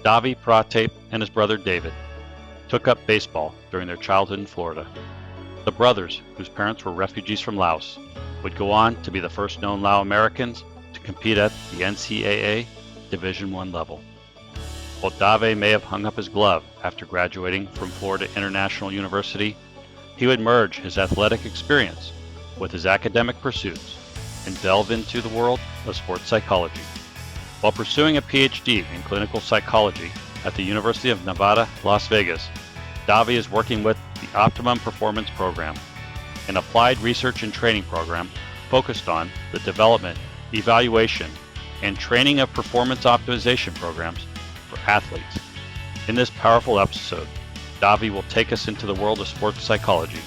Davy Phrathep and his brother David took up baseball during their childhood in Florida. The brothers, whose parents were refugees from Laos, would go on to be the first known Lao Americans to compete at the NCAA Division I level. While Davy may have hung up his glove after graduating from Florida International University, he would merge his athletic experience with his academic pursuits and delve into the world of sports psychology. While pursuing a PhD in clinical psychology at the University of Nevada, Las Vegas, Davy is working with the Optimum Performance Program, an applied research and training program focused on the development, evaluation, and training of performance optimization programs for athletes. In this powerful episode, Davy will take us into the world of sports psychology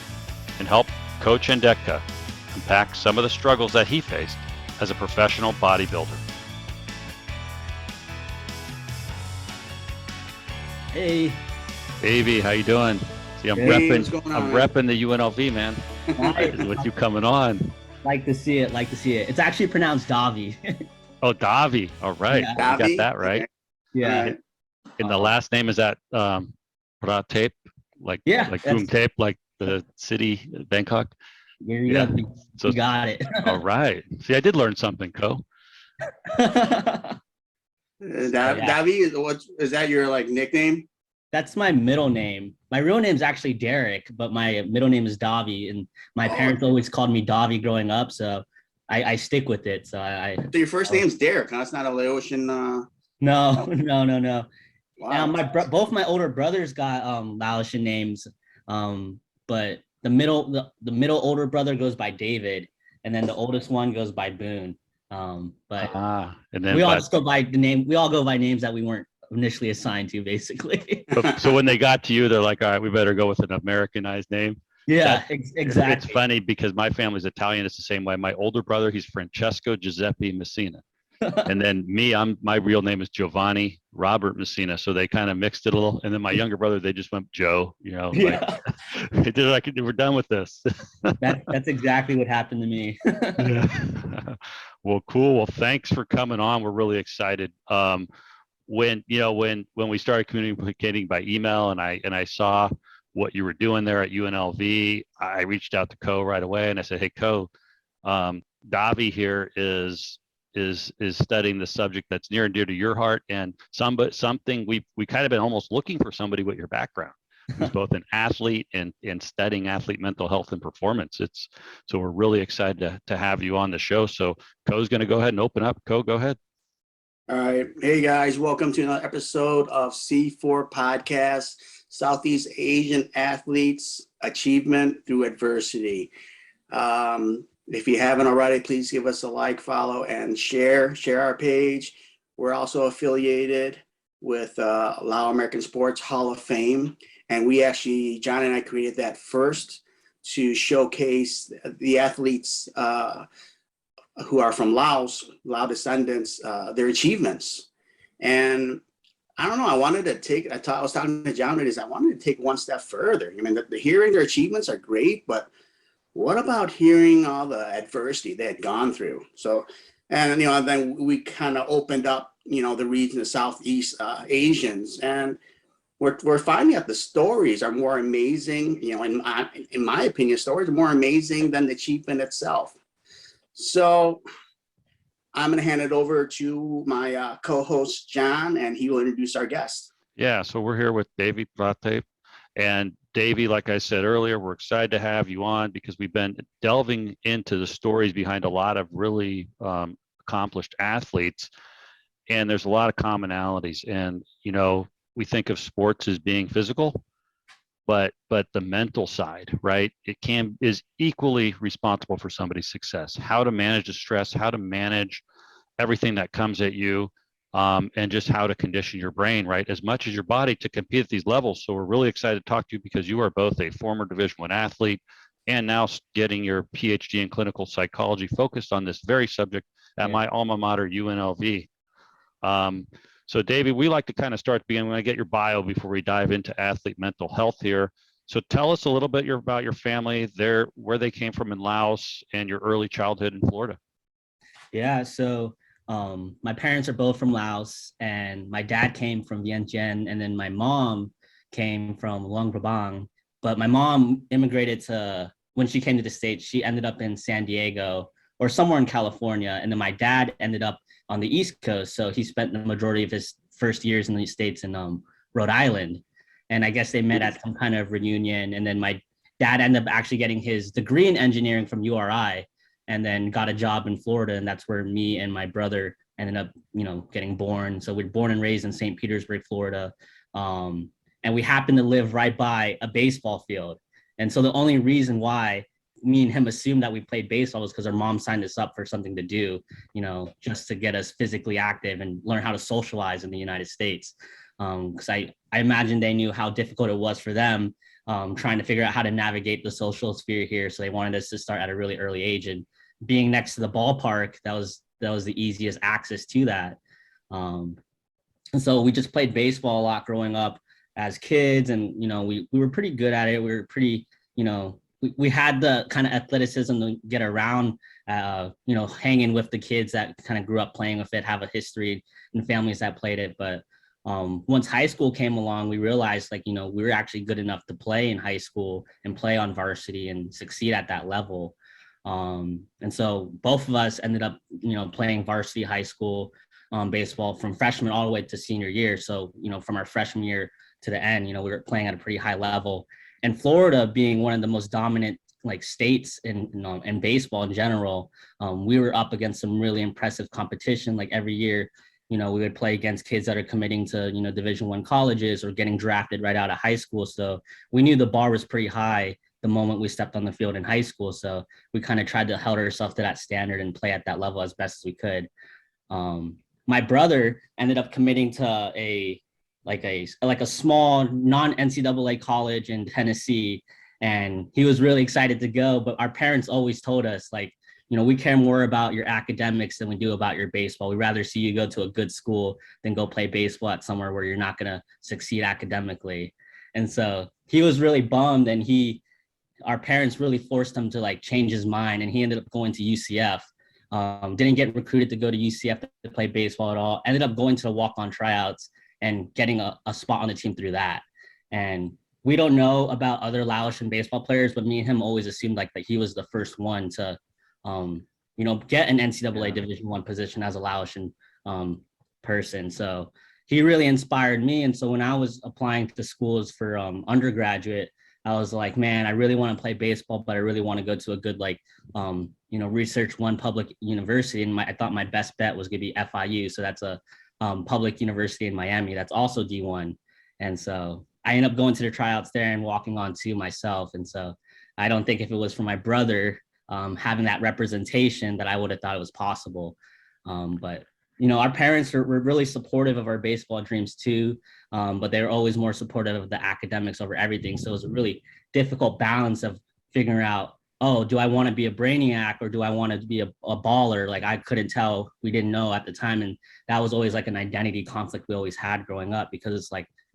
and help Ko Chandetka unpack some of the struggles that he faced as a professional bodybuilder. Hey, Davy, how you doing? See, I'm repping the UNLV, man. With you coming on. Like to see it. It's actually pronounced Davy. Oh, Davy. All right. Yeah. You got that right. Yeah. Right. And the last name is that Phrathep, like Boom Tape, like the city Bangkok. You got it. All right. See, I did learn something, Ko. Davy, is that your nickname? That's my middle name. My real name is actually Derek, but my middle name is Davy, and my parents always called me Davy growing up, so I stick with it. So So your first name's Derek, huh? It's not a Laotian. No. Wow. Both my older brothers got Laotian names, but the middle older brother goes by David, and then the oldest one goes by Boone. And then we all just go by the name. We all go by names that we weren't initially assigned to, basically. So when they got to you, they're like, all right, we better go with an Americanized name. Yeah, exactly. It's funny because my family's Italian. It's the same way. My older brother, he's Francesco Giuseppe Messina. And then me, my real name is Giovanni Robert Messina. So they kind of mixed it a little. And then my younger brother, they just went Joe, Yeah. We're done with this. That's exactly what happened to me. Yeah. Well, cool. Well, thanks for coming on. We're really excited. When we started communicating by email and I saw what you were doing there at UNLV, I reached out to Ko right away and I said, hey, Ko, Davy here is studying the subject that's near and dear to your heart, and something we kind of been almost looking for somebody with your background who's both an athlete and studying athlete mental health and performance. So we're really excited to have you on the show. So Ko's going to go ahead and open up. Ko, go ahead. All right. Hey guys, welcome to another episode of C4 Podcast, Southeast Asian Athletes Achievement Through Adversity. If you haven't already, please give us a like, follow, and share our page. We're also affiliated with Lao American Sports Hall of Fame. And John and I created that first to showcase the athletes who are from Laos, Lao descendants, their achievements. And I don't know, I was talking to John, I wanted to take one step further. I mean, the hearing their achievements are great, but what about hearing all the adversity they had gone through? So, and then we kind of opened up, the region of Southeast Asians, and we're finding that the stories are more amazing. In my opinion, stories are more amazing than the achievement itself. So I'm going to hand it over to my co-host, John, and he will introduce our guest. Yeah, so we're here with Davy Phrathep. And Davy, like I said earlier, we're excited to have you on because we've been delving into the stories behind a lot of really accomplished athletes. And there's a lot of commonalities. And, we think of sports as being physical, but the mental side, right? Is equally responsible for somebody's success. How to manage the stress, how to manage everything that comes at you, and just how to condition your brain, right, as much as your body to compete at these levels. So we're really excited to talk to you because you are both a former Division I athlete and now getting your PhD in clinical psychology focused on this very subject at my alma mater, UNLV. So Davy, we like to kind of start at the beginning when I get your bio before we dive into athlete mental health here. So tell us a little bit about your family, where they came from in Laos, and your early childhood in Florida. Yeah, so my parents are both from Laos, and my dad came from Vientiane, and then my mom came from Luang Prabang. But my mom immigrated when she came to the States, she ended up in San Diego or somewhere in California. And then my dad ended up on the East Coast. So he spent the majority of his first years in the States in Rhode Island. And I guess they met at some kind of reunion. And then my dad ended up actually getting his degree in engineering from URI, and then got a job in Florida. And that's where me and my brother ended up, getting born. So we're born and raised in St. Petersburg, Florida. And we happened to live right by a baseball field. And so the only reason why me and him assumed that we played baseball was because our mom signed us up for something to do, just to get us physically active and learn how to socialize in the United States. Because I imagine they knew how difficult it was for them trying to figure out how to navigate the social sphere here. So they wanted us to start at a really early age, and being next to the ballpark, that was the easiest access to that. And so we just played baseball a lot growing up as kids, and we were pretty good at it. We were pretty, we had the kind of athleticism to get around, hanging with the kids that kind of grew up playing with it, have a history, and families that played it. But once high school came along, we realized we were actually good enough to play in high school and play on varsity and succeed at that level. And so both of us ended up, playing varsity high school baseball from freshman all the way to senior year. So, from our freshman year to the end, we were playing at a pretty high level. And Florida being one of the most dominant states in baseball in general, we were up against some really impressive competition. Like every year, we would play against kids that are committing to, Division I colleges or getting drafted right out of high school. So we knew the bar was pretty high the moment we stepped on the field in high school. So we kind of tried to hold ourselves to that standard and play at that level as best as we could. My brother ended up committing to a small non-NCAA college in Tennessee, and he was really excited to go. But our parents always told us, we care more about your academics than we do about your baseball. We'd rather see you go to a good school than go play baseball at somewhere where you're not going to succeed academically. And so he was really bummed, and our parents really forced him to change his mind, and he ended up going to UCF. Didn't get recruited to go to UCF to play baseball at all. Ended up going to the walk-on tryouts and getting a spot on the team through that. And we don't know about other Laotian baseball players, but me and him always assumed that he was the first one to, get an NCAA Division I position as a Laotian person. So he really inspired me. And so when I was applying to schools for undergraduate, I was like, man, I really want to play baseball, but I really want to go to a good, research one public university. And I thought my best bet was going to be FIU. So that's a public university in Miami that's also D1. And so I ended up going to the tryouts there and walking on to myself. And so I don't think if it was for my brother having that representation that I would have thought it was possible. But our parents were really supportive of our baseball dreams too, but they were always more supportive of the academics over everything. So it was a really difficult balance of figuring out, do I want to be a brainiac or do I want to be a baller? I couldn't tell. We didn't know at the time. And that was always an identity conflict we always had growing up, because it's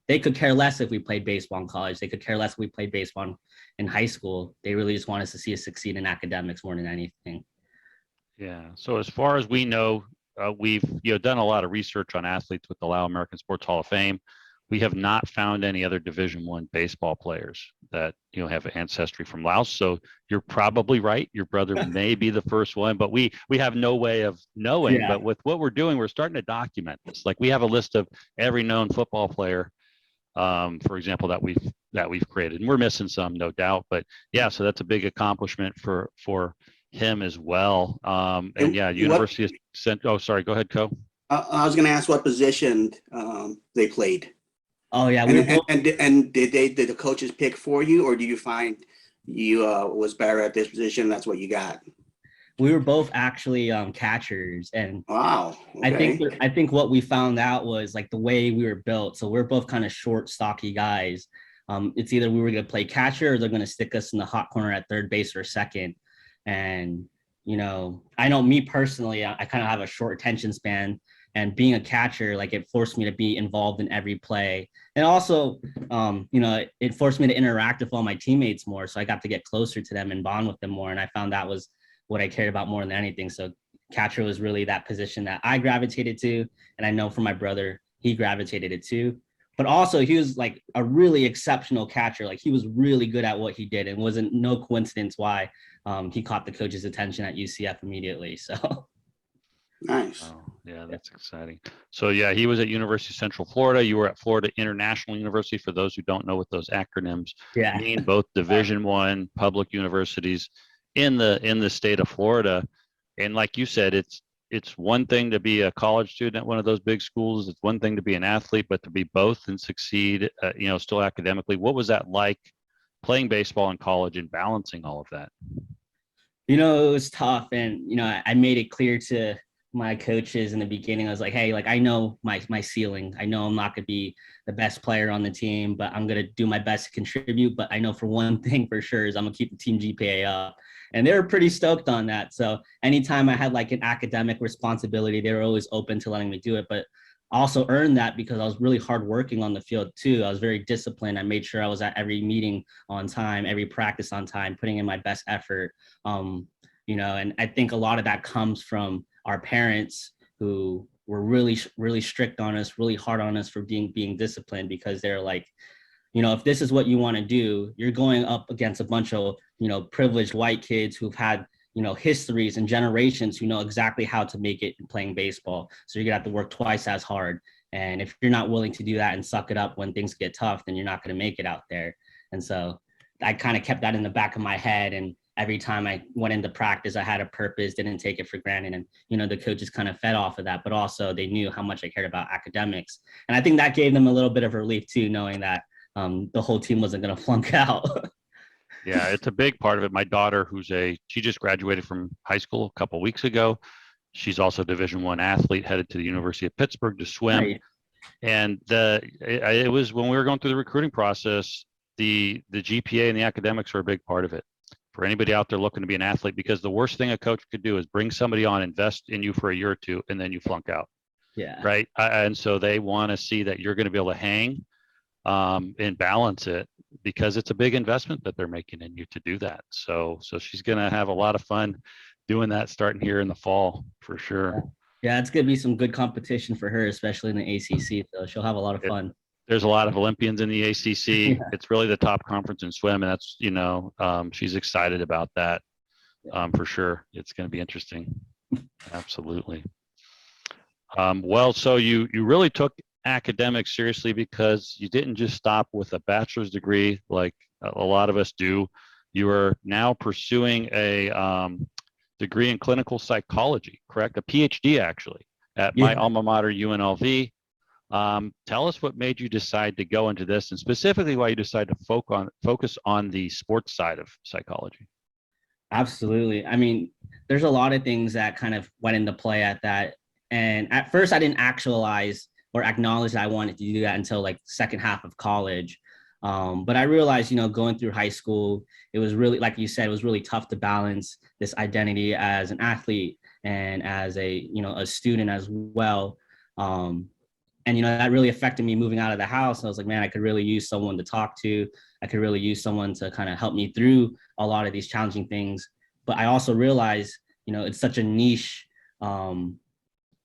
they could care less if we played baseball in college. They could care less if we played baseball in high school. They really just want us to see us succeed in academics more than anything. Yeah. So as far as we know, we've done a lot of research on athletes with the Lao American Sports Hall of Fame. We have not found any other Division I baseball players that have ancestry from Laos. So you're probably right. Your brother may be the first one, but we have no way of knowing. Yeah. But with what we're doing, we're starting to document this. We have a list of every known football player, for example, that we've created, and we're missing some, no doubt. But yeah, so that's a big accomplishment for him as well. And yeah, University of Oh, sorry. Go ahead, Ko. I was going to ask what position they played. Oh yeah, and did the coaches pick for you, or do you find you was better at this position? That's what you got. We were both actually catchers, and wow. Okay. I think what we found out was the way we were built. So we're both kind of short, stocky guys. It's either we were going to play catcher or they're going to stick us in the hot corner at third base or second. And I know me personally, I kind of have a short attention span. And being a catcher, it forced me to be involved in every play. And also, it forced me to interact with all my teammates more. So I got to get closer to them and bond with them more. And I found that was what I cared about more than anything. So catcher was really that position that I gravitated to. And I know for my brother, he gravitated it too. But also he was like a really exceptional catcher. Like he was really good at what he did, and wasn't no coincidence why he caught the coach's attention at UCF immediately. So Nice. Oh, yeah, that's exciting. So yeah, he was at University of Central Florida. You were at Florida International University. For those who don't know what those acronyms yeah. mean, both Division I public universities in the state of Florida. And like you said, it's one thing to be a college student at one of those big schools. It's one thing to be an athlete, but to be both and succeed, still academically. What was that like, playing baseball in college and balancing all of that? It was tough. And, I made it clear to my coaches in the beginning. I was like, hey, like, I know my ceiling. I know I'm not going to be the best player on the team, but I'm going to do my best to contribute. But I know for one thing for sure is I'm going to keep the team GPA up. And they were pretty stoked on that. So anytime I had like an academic responsibility, they were always open to letting me do it. But also earned that because I was really hardworking on the field too. I was very disciplined. I made sure I was at every meeting on time, every practice on time, putting in my best effort. And I think a lot of that comes from our parents, who were really, really strict on us, really hard on us for being disciplined, because they're like, if this is what you want to do, you're going up against a bunch of, privileged white kids who've had, histories and generations who know exactly how to make it in playing baseball. So you're gonna have to work twice as hard. And if you're not willing to do that and suck it up when things get tough, then you're not going to make it out there. And so I kind of kept that in the back of my head. And every time I went into practice, I had a purpose, didn't take it for granted. And, the coaches kind of fed off of that, but also they knew how much I cared about academics. And I think that gave them a little bit of relief too, knowing that the whole team wasn't going to flunk out. Yeah, it's a big part of it. My daughter, she just graduated from high school a couple of weeks ago. She's also a Division I athlete, headed to the University of Pittsburgh to swim. Right. And it was when we were going through the recruiting process, the GPA and the academics were a big part of it for anybody out there looking to be an athlete, because the worst thing a coach could do is bring somebody on, invest in you for a year or two, and then you flunk out. Yeah. Right. And so they want to see that you're going to be able to hang and balance it, because it's a big investment that they're making in you to do that. So she's going to have a lot of fun doing that starting here in the fall for sure. Yeah, it's going to be some good competition for her, especially in the ACC. So she'll have a lot of fun. There's a lot of Olympians in the ACC. Yeah. It's really the top conference in swim. And that's, she's excited about that for sure. It's going to be interesting. Absolutely. Well, so you really took academics seriously, because you didn't just stop with a bachelor's degree like a lot of us do. You are now pursuing a degree in clinical psychology, correct? A PhD actually at my alma mater, UNLV. Tell us what made you decide to go into this, and specifically why you decided to focus on the sports side of psychology. Absolutely. I mean, there's a lot of things that kind of went into play at that. And at first I didn't actualize or acknowledge that I wanted to do that until like second half of college. But I realized, going through high school, it was really, like you said, it was really tough to balance this identity as an athlete and as a student as well. And, that really affected me moving out of the house. I was like, man, I could really use someone to talk to. I could really use someone to kind of help me through a lot of these challenging things. But I also realized, it's such a niche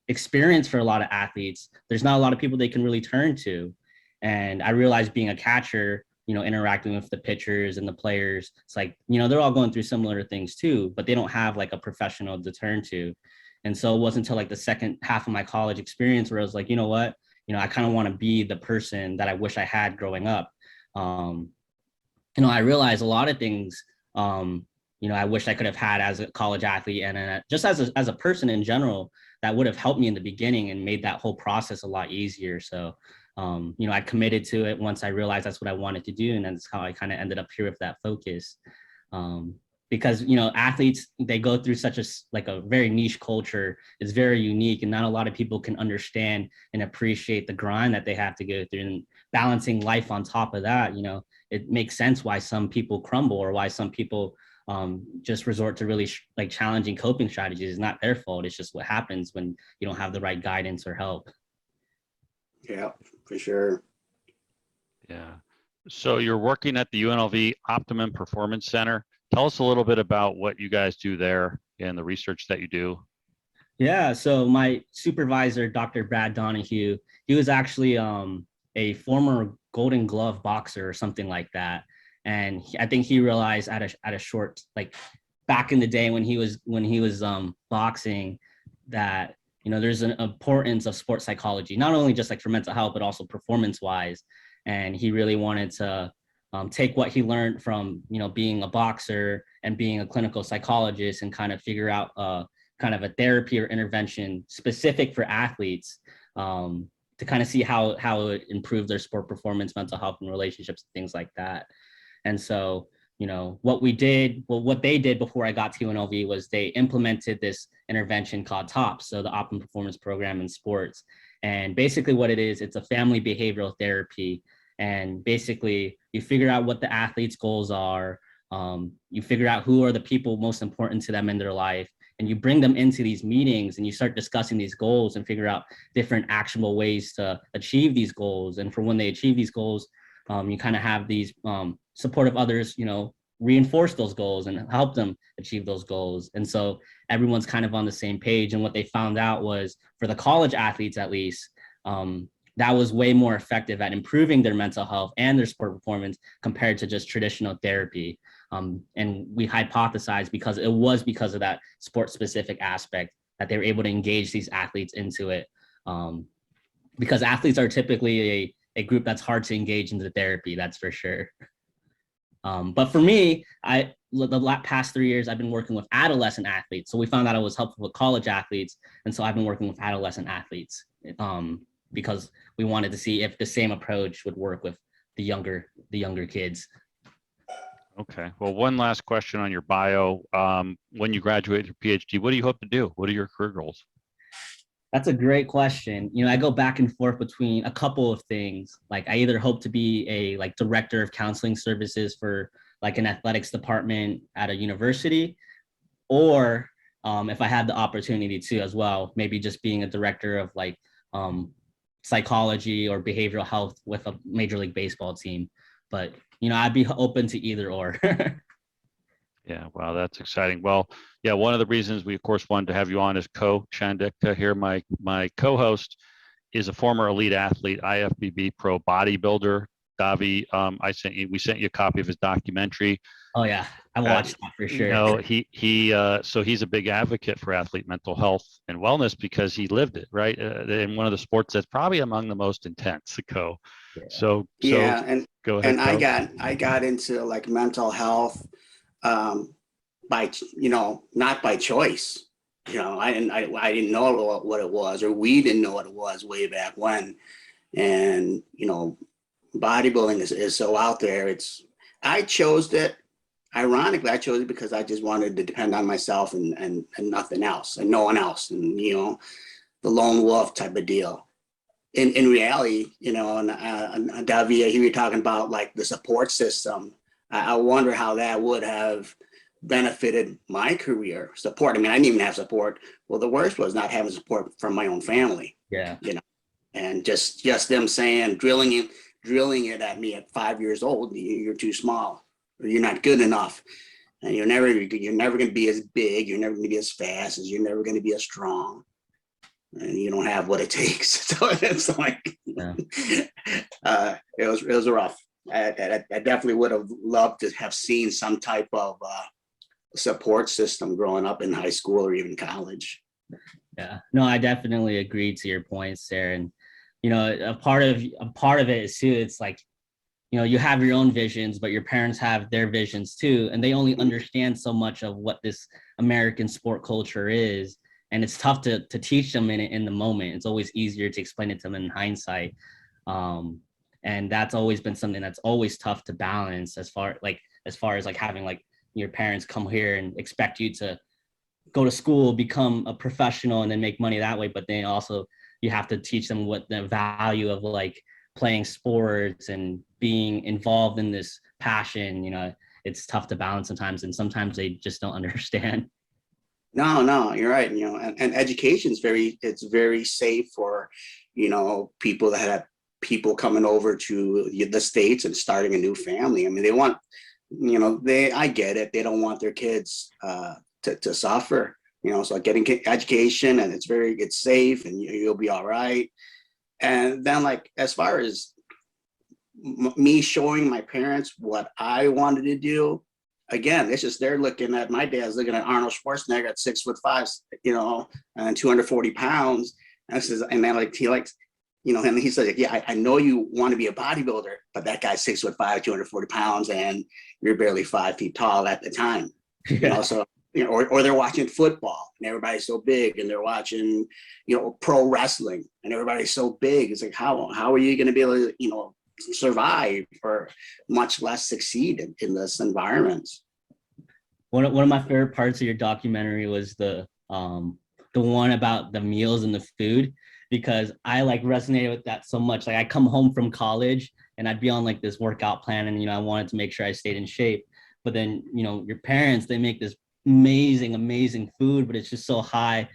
experience for a lot of athletes. There's not a lot of people they can really turn to. And I realized being a catcher, interacting with the pitchers and the players, it's like, they're all going through similar things too, but they don't have like a professional to turn to. And so it wasn't until like the second half of my college experience where I was like, you know what, I kind of want to be the person that I wish I had growing up. I realized a lot of things, I wish I could have had as a college athlete, and just as a person in general, that would have helped me in the beginning and made that whole process a lot easier. So, I committed to it once I realized that's what I wanted to do. And that's how I kind of ended up here with that focus. Because, athletes, they go through such a very niche culture. It's very unique, and not a lot of people can understand and appreciate the grind that they have to go through, and balancing life on top of that. It makes sense why some people crumble, or why some people just resort to really challenging coping strategies. It's not their fault. It's just what happens when you don't have the right guidance or help. Yeah, for sure. Yeah. So you're working at the UNLV Optimum Performance Center. Tell us a little bit about what you guys do there and the research that you do. Yeah, so my supervisor, Dr. Brad Donahue, he was actually a former Golden Glove boxer or something like that. And I think he realized at a short, like back in the day when he was boxing, that there's an importance of sports psychology, not only just like for mental health but also performance wise. And he really wanted to take what he learned from being a boxer and being a clinical psychologist and kind of figure out kind of a therapy or intervention specific for athletes, to kind of see how it improved their sport performance, mental health, and relationships, and things like that. And so, what they did before I got to UNLV was they implemented this intervention called TOPS, so the Optimum Performance Program in sports. And basically what it is, it's a family behavioral therapy. And basically you figure out what the athlete's goals are. You figure out who are the people most important to them in their life, and you bring them into these meetings and you start discussing these goals and figure out different actionable ways to achieve these goals. And for when they achieve these goals, you kind of have these supportive others, reinforce those goals and help them achieve those goals. And so everyone's kind of on the same page. And what they found out was, for the college athletes at least, that was way more effective at improving their mental health and their sport performance compared to just traditional therapy. And we hypothesized because of that sport specific aspect that they were able to engage these athletes into it. Because athletes are typically a group that's hard to engage into therapy, that's for sure. But for me, the past 3 years, I've been working with adolescent athletes. So we found out it was helpful with college athletes. And so I've been working with adolescent athletes because we wanted to see if the same approach would work with the younger kids. Okay. Well, one last question on your bio. When you graduate your PhD, what do you hope to do? What are your career goals? That's a great question. I go back and forth between a couple of things. Like, I either hope to be a director of counseling services for like an athletics department at a university, or if I had the opportunity to as well, maybe just being a director of psychology or behavioral health with a Major League Baseball team. But I'd be open to either or. Yeah, wow, that's exciting. Well, yeah, one of the reasons we, of course, wanted to have you on is Ko Chandetka here. My co-host is a former elite athlete, IFBB pro bodybuilder. Davy, we sent you a copy of his documentary. Oh yeah, I watched that for sure. So he's a big advocate for athlete mental health and wellness because he lived it, right? In one of the sports that's probably among the most intense. Ko. Yeah. So and go ahead. And I got into mental health by not by choice. I didn't know what it was, or we didn't know what it was way back when. And bodybuilding is so out there. I chose it. Ironically, I chose it because I just wanted to depend on myself and nothing else and no one else, and the lone wolf type of deal. In reality, and Davy, you were talking about the support system. I wonder how that would have benefited my career. Support. I mean, I didn't even have support. Well, the worst was not having support from my own family. Yeah. And just them saying, drilling it at me at 5 years old. You're too small, or you're not good enough, and you're never going to be as big. You're never going to be as fast. You're never going to be as strong, and you don't have what it takes. So it's it was rough. I definitely would have loved to have seen some type of support system growing up in high school or even college. Yeah, no, I definitely agree to your points there. And a part of it is too, it's you have your own visions, but your parents have their visions too, and they only understand so much of what this American sport culture is, and it's tough to teach them in the moment. It's always easier to explain it to them in hindsight, and that's always been something that's always tough to balance, as far as having your parents come here and expect you to go to school, become a professional, and then make money that way, but then also you have to teach them what the value of playing sports and being involved in this passion. It's tough to balance sometimes, and sometimes they just don't understand. No, you're right. And education is very safe for, people that have people coming over to the States and starting a new family. I mean, they want, I get it. They don't want their kids to suffer so getting education, and it's safe, and you'll be all right. And then, like, as far as me showing my parents what I wanted to do, again, it's just they're looking at, my dad's looking at Arnold Schwarzenegger at 6'5", and 240 pounds. And says, and then like he likes, and he said, yeah, I know you want to be a bodybuilder, but that guy's 6'5", 240 pounds, and you're barely 5 feet tall at the time. So or they're watching football and everybody's so big, and they're watching, pro wrestling and everybody's so big. It's like, how are you going to be able to, survive, or much less succeed in this environment? One of my favorite parts of your documentary was the one about the meals and the food, because I like resonated with that so much. Like, I come home from college and I'd be on like this workout plan, and I wanted to make sure I stayed in shape. But then your parents, they make this amazing food, but it's just so high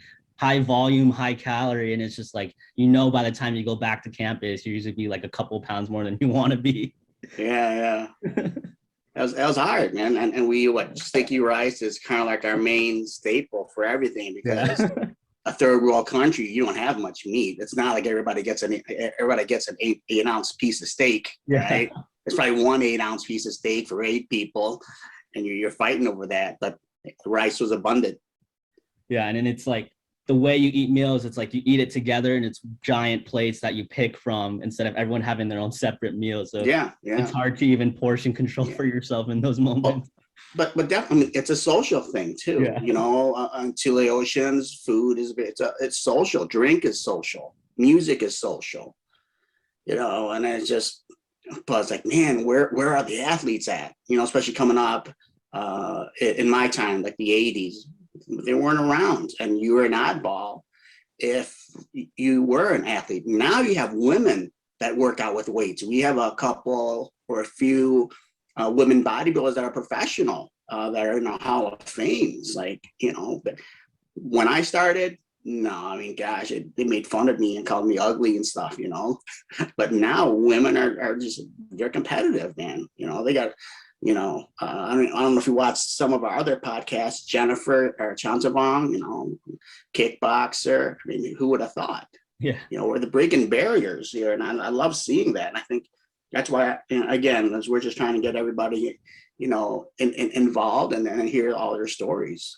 volume, high calorie, and it's just like, by the time you go back to campus, you usually be like a couple pounds more than you want to be. Yeah. That was hard, man. And we, sticky rice is kind of like our main staple for everything, because a third world country, you don't have much meat. It's not like everybody gets an 8-ounce piece of steak, right? It's probably 1 8-ounce piece of steak for 8 people, and you're fighting over that. But the rice was abundant. Yeah, and then it's like, the way you eat meals, it's like you eat it together, and it's giant plates that you pick from, instead of everyone having their own separate meals. So it's hard to even portion control for yourself in those moments. But definitely, it's a social thing too. Until the oceans, food it's social. Drink is social. Music is social. And it's just, but it's like, man, where are the athletes at? Especially coming up in my time, like the 80s. They weren't around, and you were an oddball if you were an athlete. Now you have women that work out with weights. We have a couple or a few women bodybuilders that are professional, that are in the Hall of Fame. It's like, but when I started, no, I mean, gosh, they made fun of me and called me ugly and stuff, But now women are just, they're competitive, man. They got, I don't know if you watched some of our other podcasts, Jennifer or Chansabong, kickboxer. I mean, who would have thought? Yeah. We're breaking barriers here. And I love seeing that. And I think that's why, again, as we're just trying to get everybody, involved, and then hear all their stories.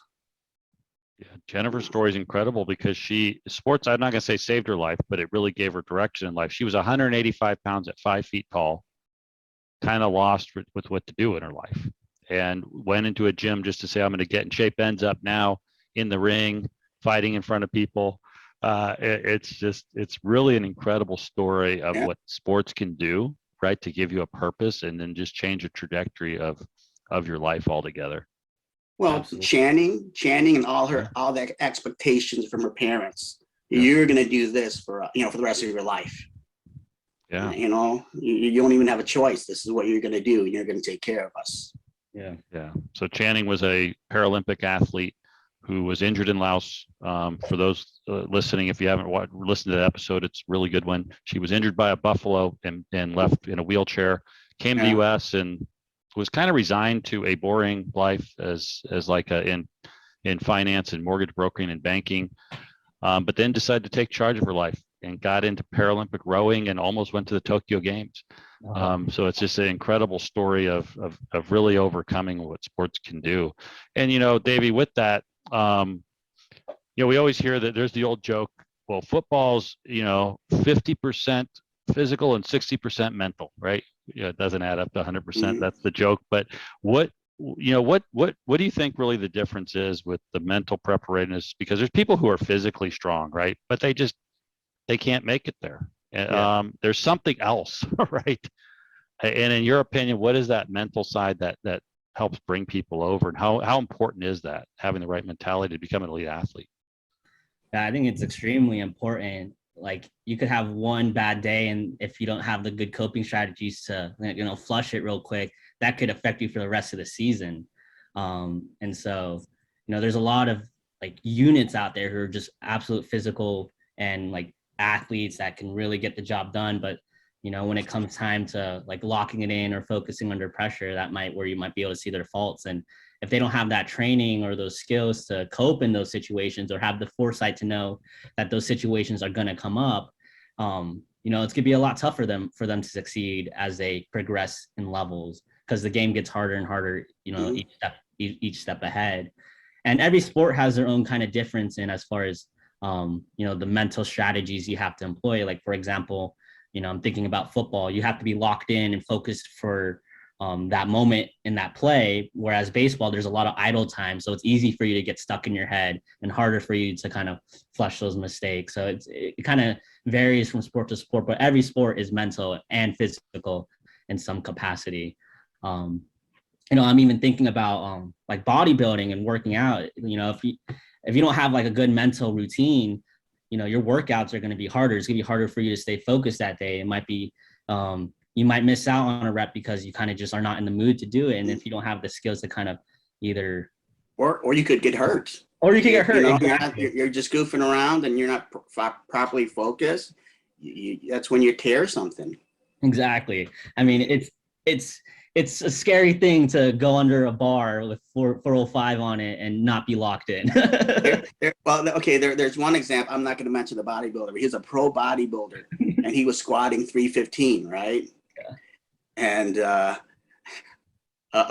Yeah, Jennifer's story is incredible, because sports, I'm not going to say saved her life, but it really gave her direction in life. She was 185 pounds at 5 feet tall, kind of lost with what to do in her life, and went into a gym just to say, I'm going to get in shape. Ends up now in the ring, fighting in front of people. It's really an incredible story of what sports can do, right? To give you a purpose, and then just change the trajectory of your life altogether. Well, Absolutely. Channing and all the expectations from her parents. You're going to do this for the rest of your life. Yeah. You don't even have a choice. This is what you're going to do. You're going to take care of us. Yeah. So Channing was a Paralympic athlete who was injured in Laos. For those listening, if you haven't listened to that episode, it's a really good one. She was injured by a buffalo and left in a wheelchair, came to the U.S. and was kind of resigned to a boring life as like in finance and mortgage brokering and banking, but then decided to take charge of her life and got into Paralympic rowing and almost went to the Tokyo Games. So it's just an incredible story of really overcoming what sports can do. And, Davey, with that, we always hear that there's the old joke, well, football's, 50% physical and 60% mental, right? It doesn't add up to 100%. Mm-hmm. That's the joke. But what do you think really the difference is with the mental preparedness? Because there's people who are physically strong, right? But they can't make it there. There's something else, right? And in your opinion, what is that mental side that helps bring people over, and how important is that, having the right mentality to become an elite athlete? Yeah, I think it's extremely important. Like, you could have one bad day, and if you don't have the good coping strategies to, flush it real quick, that could affect you for the rest of the season. And so, there's a lot of like units out there who are just absolute physical and like athletes that can really get the job done. But when it comes time to like locking it in or focusing under pressure, where you might be able to see their faults. And if they don't have that training or those skills to cope in those situations, or have the foresight to know that those situations are going to come up, it's gonna be a lot tougher for them to succeed as they progress in levels, because the game gets harder and harder, each step ahead. And every sport has their own kind of difference in as far as the mental strategies you have to employ. Like, for example, I'm thinking about football. You have to be locked in and focused for that moment in that play. Whereas baseball, there's a lot of idle time. So it's easy for you to get stuck in your head and harder for you to kind of flush those mistakes. So it kind of varies from sport to sport, but every sport is mental and physical in some capacity. I'm even thinking about like bodybuilding and working out. If you don't have like a good mental routine, your workouts are going to be harder. It's going to be harder for you to stay focused that day. It might be, you might miss out on a rep because you kind of just are not in the mood to do it. And if you don't have the skills to kind of either, or you could get hurt. Or you can get hurt. Exactly. You're just goofing around and you're not properly focused. That's when you tear something. Exactly. I mean, it's a scary thing to go under a bar with 405 on it and not be locked in. There's one example. I'm not going to mention the bodybuilder, but he's a pro bodybuilder and he was squatting 315, right? Yeah. And a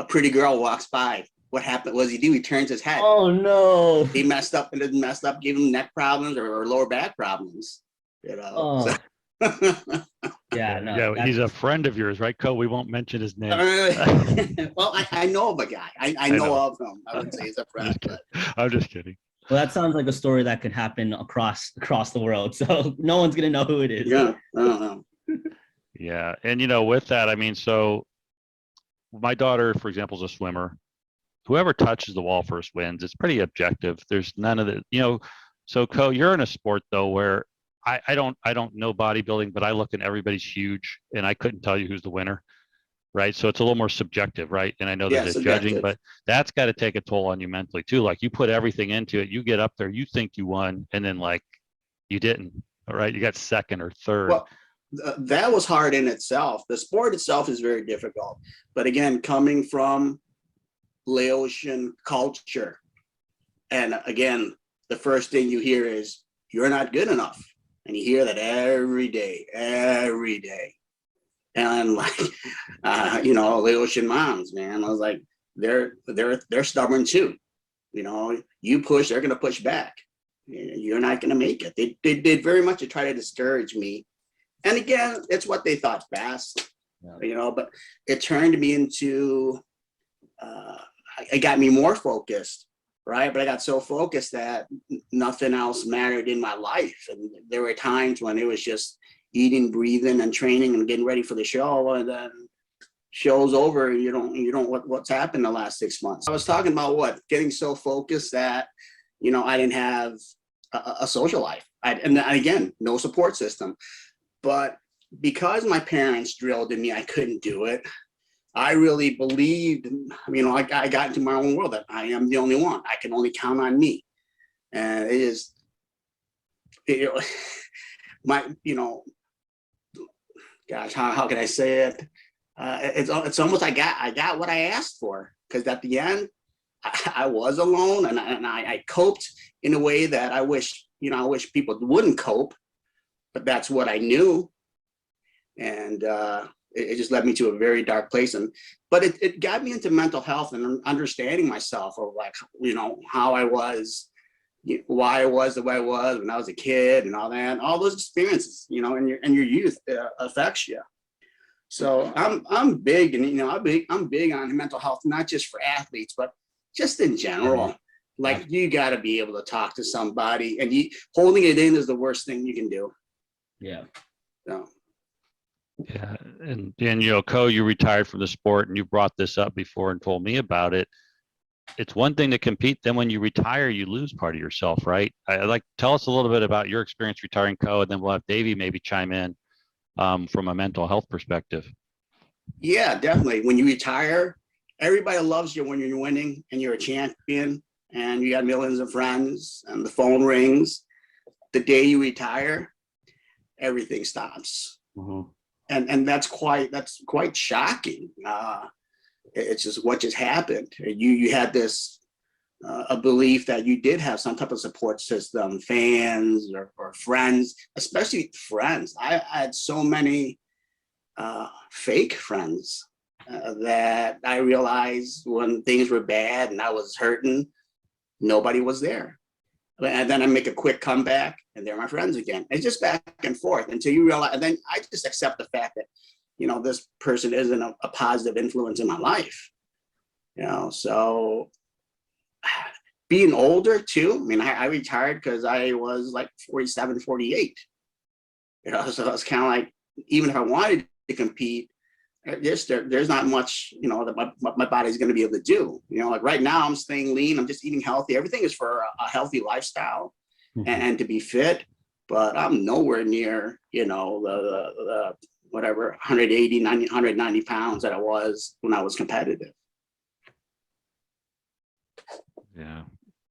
pretty girl walks by. What happened? What does he do? He turns his head. Oh no! He messed up, gave him neck problems or lower back problems. Oh. Yeah, no. Yeah, he's a friend of yours, right, Ko? We won't mention his name. Well, I know of a guy. I know of him. I wouldn't say he's a friend. I'm just kidding. Well, that sounds like a story that could happen across the world. So no one's gonna know who it is. Yeah, I don't know. Yeah, and with that, I mean, so my daughter, for example, is a swimmer. Whoever touches the wall first wins. It's pretty objective. There's none of the, So Ko, you're in a sport though where I don't know bodybuilding, but I look and everybody's huge, and I couldn't tell you who's the winner, right? So it's a little more subjective, right? And I know there's judging, but that's got to take a toll on you mentally too. Like, you put everything into it, you get up there, you think you won, and then like you didn't. All right, you got second or third. Well, that was hard in itself. The sport itself is very difficult, but again, coming from Laotian culture, and again, the first thing you hear is you're not good enough. And you hear that every day. And like, Laotian moms, man, I was like, they're stubborn too. You push, they're going to push back. You're not going to make it. They did very much to try to discourage me. And again, it's what they thought best, but it turned me into, it got me more focused. Right. But I got so focused that nothing else mattered in my life. And there were times when it was just eating, breathing, and training and getting ready for the show. And then show's over. And you don't what's happened the last 6 months. I was talking about getting so focused that, I didn't have a social life. And again, no support system. But because my parents drilled in me, I couldn't do it. I really believed, I got into my own world that I am the only one. I can only count on me. And it is, gosh, how can I say it? It's almost I got what I asked for, because at the end, I was alone, and I coped in a way that I wish people wouldn't cope, but that's what I knew. And it just led me to a very dark place. But it got me into mental health and understanding myself, of like, how I was, why I was the way I was when I was a kid, and all that, all those experiences, in your youth affects you. So I'm big, and I'm big on mental health, not just for athletes, but just in general. Like, you got to be able to talk to somebody, and holding it in is the worst thing you can do. Yeah. So. Yeah, and Ko, you retired from the sport, and you brought this up before and told me about it. It's one thing to compete, then when you retire, you lose part of yourself, right? I'd like, tell us a little bit about your experience retiring, Ko, and then we'll have Davy maybe chime in from a mental health perspective. Yeah, definitely. When you retire, everybody loves you when you're winning and you're a champion and you got millions of friends and the phone rings. The day you retire, everything stops. Mm-hmm. and that's quite shocking. It's just what just happened. You had this a belief that you did have some type of support system, fans or friends, especially friends. I had so many fake friends that I realized when things were bad and I was hurting, nobody was there. And then I make a quick comeback and they're my friends again. It's just back and forth until you realize, and then I just accept the fact that, this person isn't a positive influence in my life. So being older too, I mean, I retired because I was like 47, 48. So it's kind of like, even if I wanted to compete, there's not much, that my body's going to be able to do. Like right now I'm staying lean, I'm just eating healthy. Everything is for a healthy lifestyle and to be fit, but I'm nowhere near, the whatever 180, 90, 190 pounds that I was when I was competitive. Yeah.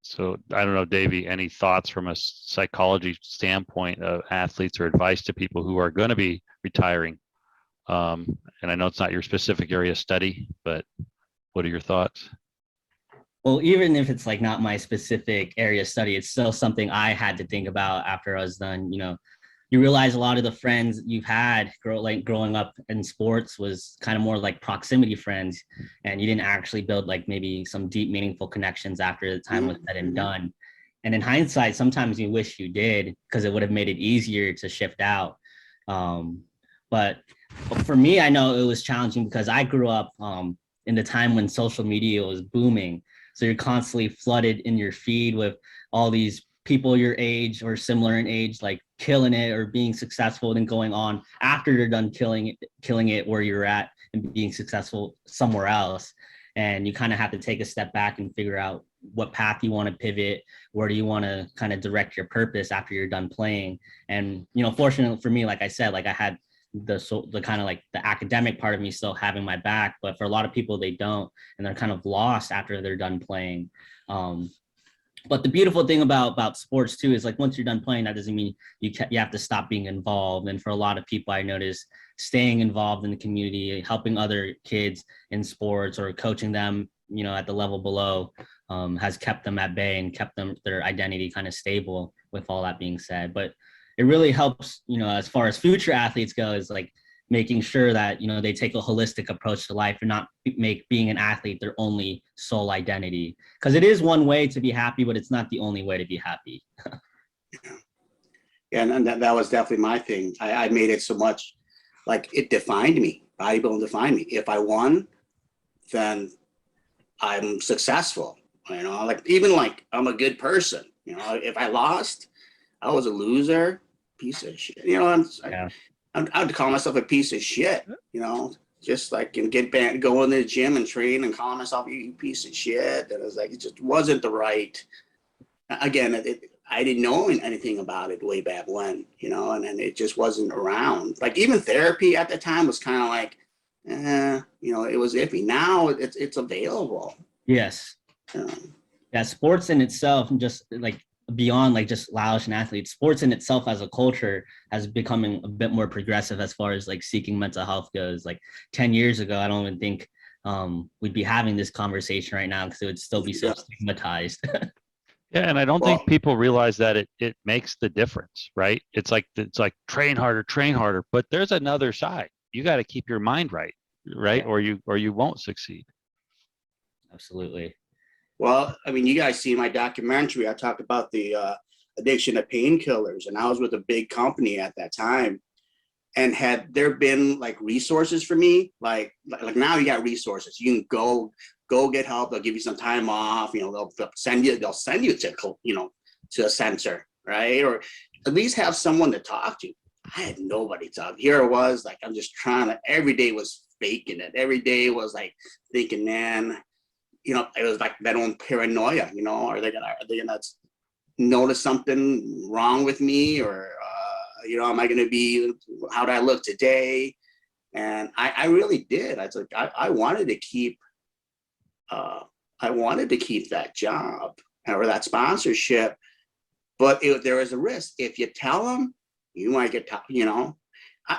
So I don't know, Davey, any thoughts from a psychology standpoint of athletes or advice to people who are going to be retiring? And I know it's not your specific area of study, but what are your thoughts? Well, even if it's like not my specific area of study, it's still something I had to think about after I was done. You realize a lot of the friends you've had growing up in sports was kind of more like proximity friends, and you didn't actually build like maybe some deep, meaningful connections after the time was said and done. And in hindsight, sometimes you wish you did, because it would have made it easier to shift out. But for me, I know it was challenging because I grew up in the time when social media was booming. So you're constantly flooded in your feed with all these people your age or similar in age, like killing it or being successful, and going on after you're done killing it where you're at and being successful somewhere else. And you kind of have to take a step back and figure out what path you want to pivot, where do you want to kind of direct your purpose after you're done playing. And fortunately for me, like I said, like I had the kind of like the academic part of me still having my back, but for a lot of people they don't, and they're kind of lost after they're done playing. But the beautiful thing about sports too is like once you're done playing, that doesn't mean you have to stop being involved. And for a lot of people, I noticed staying involved in the community, helping other kids in sports or coaching them, at the level below, has kept them at bay and kept their identity kind of stable. With all that being said, but it really helps, as far as future athletes go, is like making sure that, they take a holistic approach to life and not make being an athlete their only sole identity. Because it is one way to be happy, but it's not the only way to be happy. Yeah, and that was definitely my thing. I made it so much like it defined me. Bodybuilding defined me. If I won, then I'm successful. Like even like I'm a good person. If I lost, I was a loser, piece of shit. I would call myself a piece of shit. Just like go in the gym and train and call myself you piece of shit. And it was like it just wasn't the right. Again, I didn't know anything about it way back when, and it just wasn't around. Like even therapy at the time was kind of like, it was iffy. Now it's available. Yes. Yeah, sports in itself, just like beyond like just Laotian athletes, sports in itself as a culture has becoming a bit more progressive as far as like seeking mental health goes. Like 10 years ago, I don't even think we'd be having this conversation right now because it would still be so stigmatized. Yeah, and I don't think people realize that it makes the difference, right? It's like train harder, but there's another side. You got to keep your mind right, or you won't succeed. Absolutely. Well, I mean, you guys see my documentary. I talked about the addiction to painkillers, and I was with a big company at that time. And had there been like resources for me, like now you got resources. You can go get help. They'll give you some time off. They'll send you to a center, right? Or at least have someone to talk to. I had nobody to talk. Here it was, like I'm just trying to. Every day was faking it. Every day was like thinking, man, it was like that own paranoia. Are they gonna notice something wrong with me, or am I gonna be? How do I look today? And I really did. I wanted to keep. I wanted to keep that job or that sponsorship, but there is a risk. If you tell them, you might get,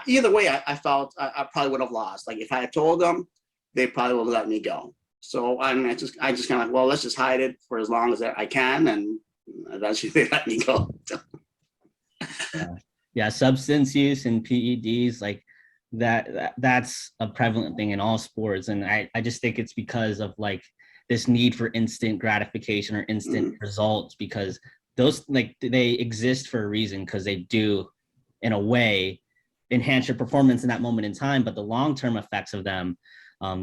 either way, I felt I probably would have lost. Like if I had told them, they probably would have let me go. So I just kind of like, well, let's just hide it for as long as I can, and eventually they let me go. Yeah, substance use and PEDs, like that's a prevalent thing in all sports. And I just think it's because of like this need for instant gratification or instant results, because those, like, they exist for a reason, because they do in a way enhance your performance in that moment in time, but the long-term effects of them,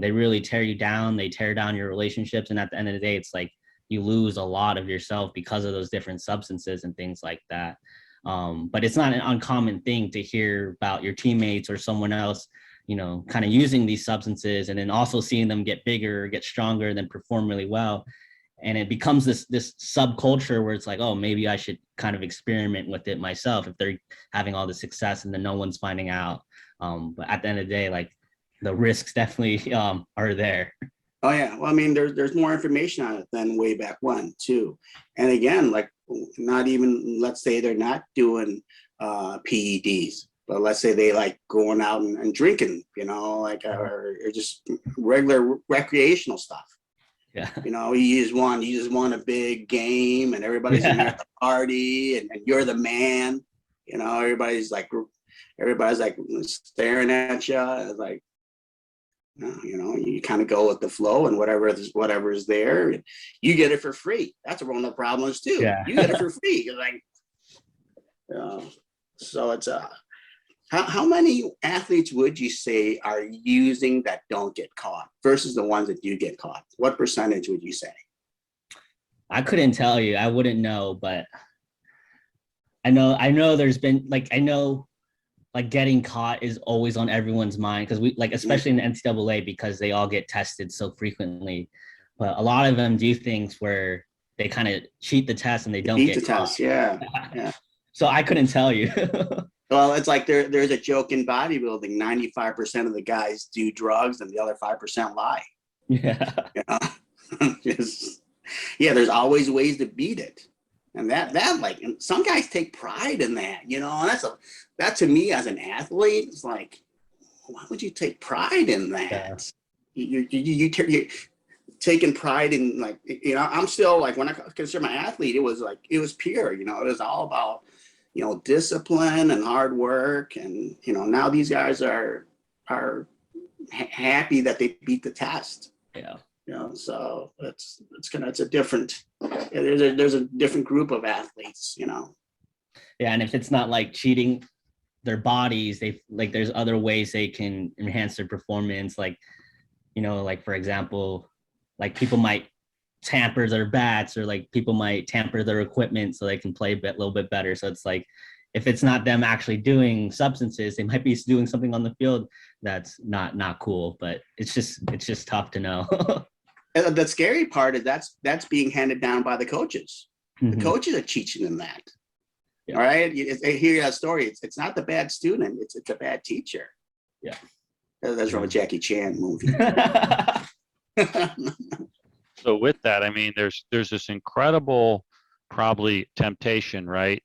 they really tear you down. They tear down your relationships, and at the end of the day, it's like you lose a lot of yourself because of those different substances and things like that. But it's not an uncommon thing to hear about your teammates or someone else, you know, kind of using these substances, and then also seeing them get bigger, get stronger, then perform really well. And it becomes this subculture where it's like, oh, maybe I should kind of experiment with it myself if they're having all the success and then no one's finding out. But at the end of the day, like, the risks definitely are there. Oh yeah, well, I mean, there's more information on it than way back when too. And again, like, not even, let's say they're not doing PEDs, but let's say they like going out and drinking, you know, like, or just regular recreational stuff. Yeah. You know, you just won a big game, and everybody's in at the party, and you're the man. You know, everybody's like staring at you. It's like, you know, you kind of go with the flow, and whatever is there, you get it for free. That's one of the problems too. Yeah. You get it for free. You're like, so it's how many athletes would you say are using that don't get caught versus the ones that do get caught? What percentage would you say? I couldn't tell you. I wouldn't know, but I know there's been, like, I know like getting caught is always on everyone's mind, because we, like, especially in the NCAA, because they all get tested so frequently. But a lot of them do things where they kind of cheat the test and they don't get caught. Test. Yeah. So I couldn't tell you. Well, it's like there's a joke in bodybuilding. 95% of the guys do drugs, and the other 5% lie. Yeah. You know? Yeah, there's always ways to beat it. And that like, and some guys take pride in that, you know, and that to me as an athlete, it's like, why would you take pride in that? Yeah. You're taking pride in, like, you know, I'm still like, when I consider my athlete, it was pure, you know, it was all about, you know, discipline and hard work. And, you know, now these guys are happy that they beat the test. Yeah. You know, so it's a different, there's a different group of athletes, you know. Yeah, and if it's not like cheating their bodies, they, like, there's other ways they can enhance their performance. Like, you know, like, for example, like, people might tamper their bats, or like people might tamper their equipment so they can play a little bit better. So it's like, if it's not them actually doing substances, they might be doing something on the field that's not cool. But it's just tough to know. And the scary part is that's being handed down by the coaches. The coaches are teaching them that. Yeah. All right. I hear that story. It's not the bad student. It's a bad teacher. Yeah. That's from a Jackie Chan movie. So with that, I mean, there's this incredible, probably temptation, right?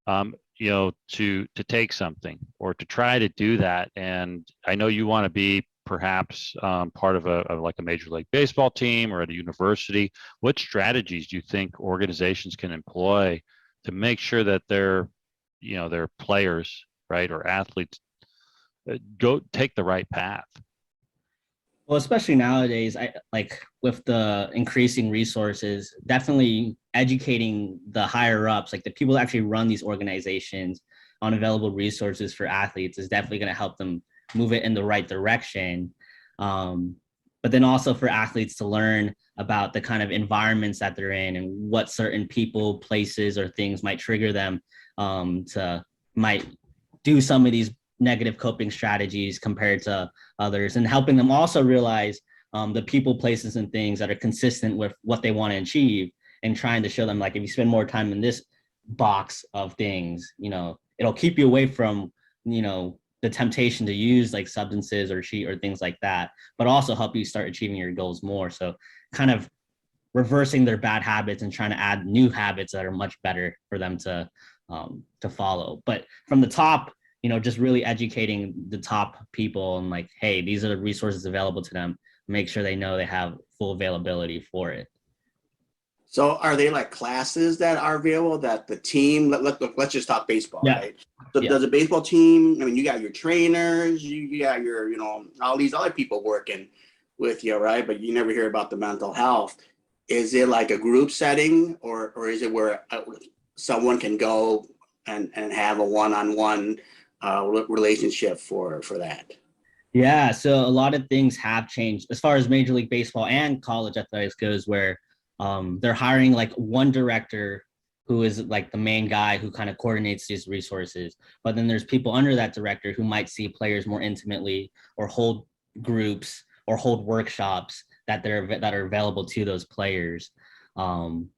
You know, to take something or to try to do that. And I know you want to be perhaps part of a Major League Baseball team or at a university. What strategies do you think organizations can employ to make sure that their players, right, or athletes go take the right path? Well, especially nowadays, I like, with the increasing resources, definitely educating the higher ups, like the people that actually run these organizations, on available resources for athletes is definitely going to help them move it in the right direction. But then also for athletes to learn about the kind of environments that they're in, and what certain people, places, or things might trigger them might do some of these negative coping strategies compared to others, and helping them also realize the people, places, and things that are consistent with what they want to achieve, and trying to show them, like, if you spend more time in this box of things, you know, it'll keep you away from, you know, the temptation to use like substances or cheat or things like that, but also help you start achieving your goals more. So kind of reversing their bad habits and trying to add new habits that are much better for them to follow. But from the top, just really educating the top people and like, hey, these are the resources available to them. Make sure they know they have full availability for it. So are they like classes that are available that the team, let's just talk baseball, Yeah. right? So does a baseball team, I mean, you got your trainers, you got your, all these other people working with you, right? But you never hear about the mental health. Is it like a group setting or is it where someone can go and have a one-on-one relationship for that? Yeah, so a lot of things have changed as far as Major League Baseball and college athletics goes, where they're hiring like one director who is like the main guy who kind of coordinates these resources. But then there's people under that director who might see players more intimately or hold groups or hold workshops that are available to those players. And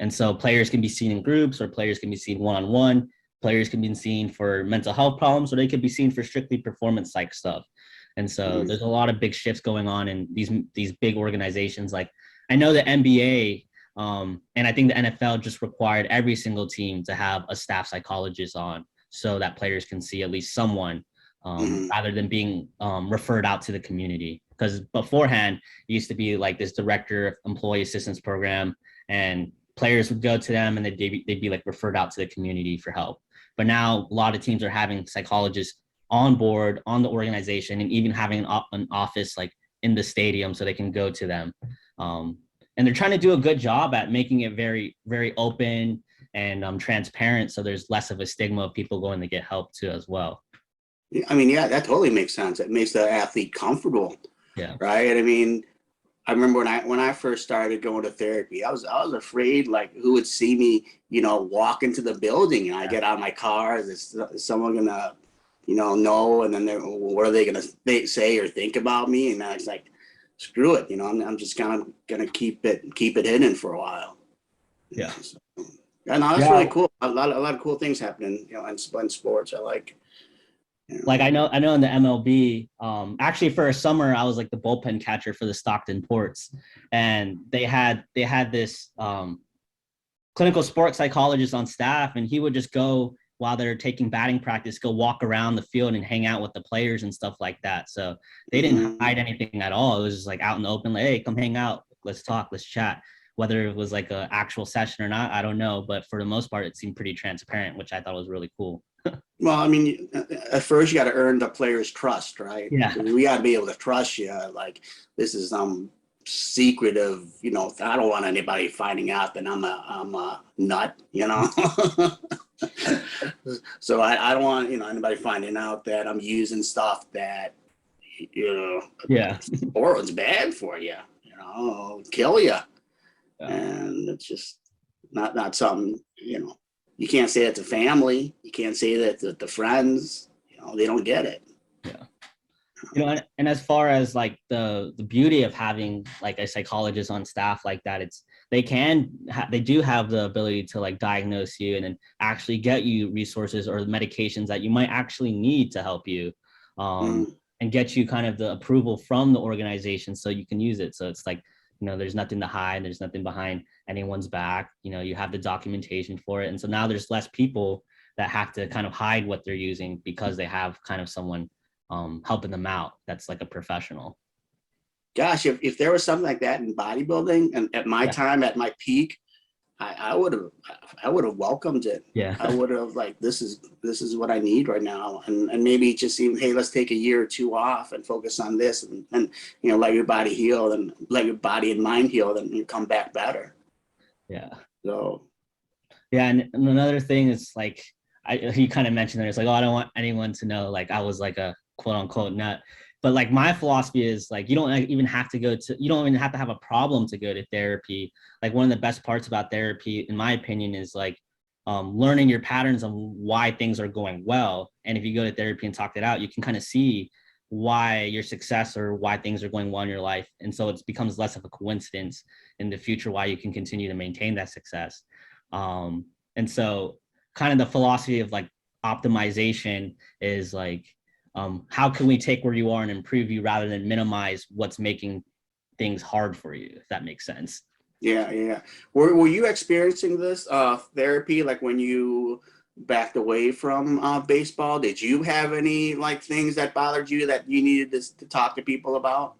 so players can be seen in groups or players can be seen one-on-one. Players can be seen for mental health problems or they could be seen for strictly performance psych stuff. And so there's a lot of big shifts going on in these big organizations. Like I know the NBA and I think the NFL just required every single team to have a staff psychologist on so that players can see at least someone rather than being referred out to the community. Because beforehand, it used to be like this director of employee assistance program and players would go to them and they'd be like referred out to the community for help. But now a lot of teams are having psychologists on board on the organization and even having an office like in the stadium so they can go to them. And they're trying to do a good job at making it very, very open and transparent. So there's less of a stigma of people going to get help too as well. I mean, yeah, that totally makes sense. It makes the athlete comfortable. Yeah. Right. I mean, I remember when I first started going to therapy, I was afraid like who would see me, walk into the building and I get out of my car. Is someone gonna, know? And then what are they gonna say or think about me? And I was like, screw it, I'm just kind of gonna keep it hidden for a while. Yeah. So, yeah, no, that's really cool. A lot of cool things happening, in sports. I like. Like I know in the MLB, actually for a summer, I was like the bullpen catcher for the Stockton Ports. And they had this clinical sports psychologist on staff, and he would just go while they're taking batting practice, go walk around the field and hang out with the players and stuff like that. So they didn't hide anything at all. It was just like out in the open, like, hey, come hang out, let's talk, let's chat. Whether it was like an actual session or not, I don't know. But for the most part, it seemed pretty transparent, which I thought was really cool. Well, I mean, at first you got to earn the player's trust, right? Yeah. We got to be able to trust you. Like this is secretive, I don't want anybody finding out that I'm a nut, So I don't want, anybody finding out that I'm using stuff that, or it's bad for you, kill you. Yeah. And it's just not something, you can't say that to family. You can't say that to friends. They don't get it. Yeah. And as far as like the beauty of having like a psychologist on staff like that, they do have the ability to like diagnose you and then actually get you resources or medications that you might actually need to help you, and get you kind of the approval from the organization so you can use it. So it's like, there's nothing to hide. There's nothing behind anyone's back. You have the documentation for it. And so now there's less people that have to kind of hide what they're using because they have kind of someone helping them out that's like a professional. Gosh, if there was something like that in bodybuilding and at my time, at my peak, I would have welcomed it. Yeah. I would have like, this is what I need right now. And maybe just even, hey, let's take a year or two off and focus on this and let your body heal and let your body and mind heal and you come back better. Yeah. So. Yeah. And another thing is like, he kind of mentioned that it's like, oh, I don't want anyone to know like I was like a quote unquote nut. But like my philosophy is like, you don't even have to have a problem to go to therapy. Like one of the best parts about therapy, in my opinion, is like learning your patterns of why things are going well. And if you go to therapy and talk it out, you can kind of see why your success or why things are going well in your life. And so it becomes less of a coincidence in the future why you can continue to maintain that success. And so kind of the philosophy of like optimization is like, how can we take where you are and improve you rather than minimize what's making things hard for you, if that makes sense. Yeah. Were you experiencing this therapy like when you backed away from baseball? Did you have any like things that bothered you that you needed to talk to people about?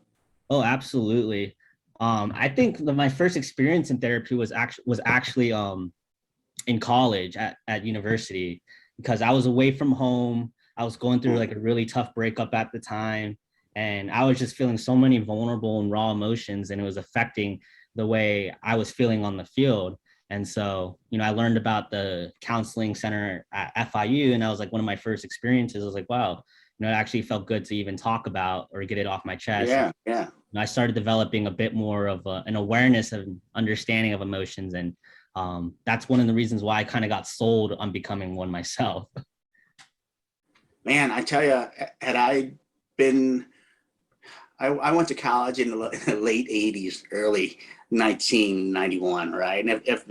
Oh, absolutely. I think my first experience in therapy was actually in college at university, because I was away from home. I was going through like a really tough breakup at the time, and I was just feeling so many vulnerable and raw emotions, and it was affecting the way I was feeling on the field. And so, I learned about the counseling center at FIU, and that was like one of my first experiences. I was like, wow, it actually felt good to even talk about or get it off my chest. Yeah, yeah. I started developing a bit more of an awareness and understanding of emotions. And that's one of the reasons why I kind of got sold on becoming one myself. Man, I tell you, had I been, I went to college in the late 80s, early 1991, right? And if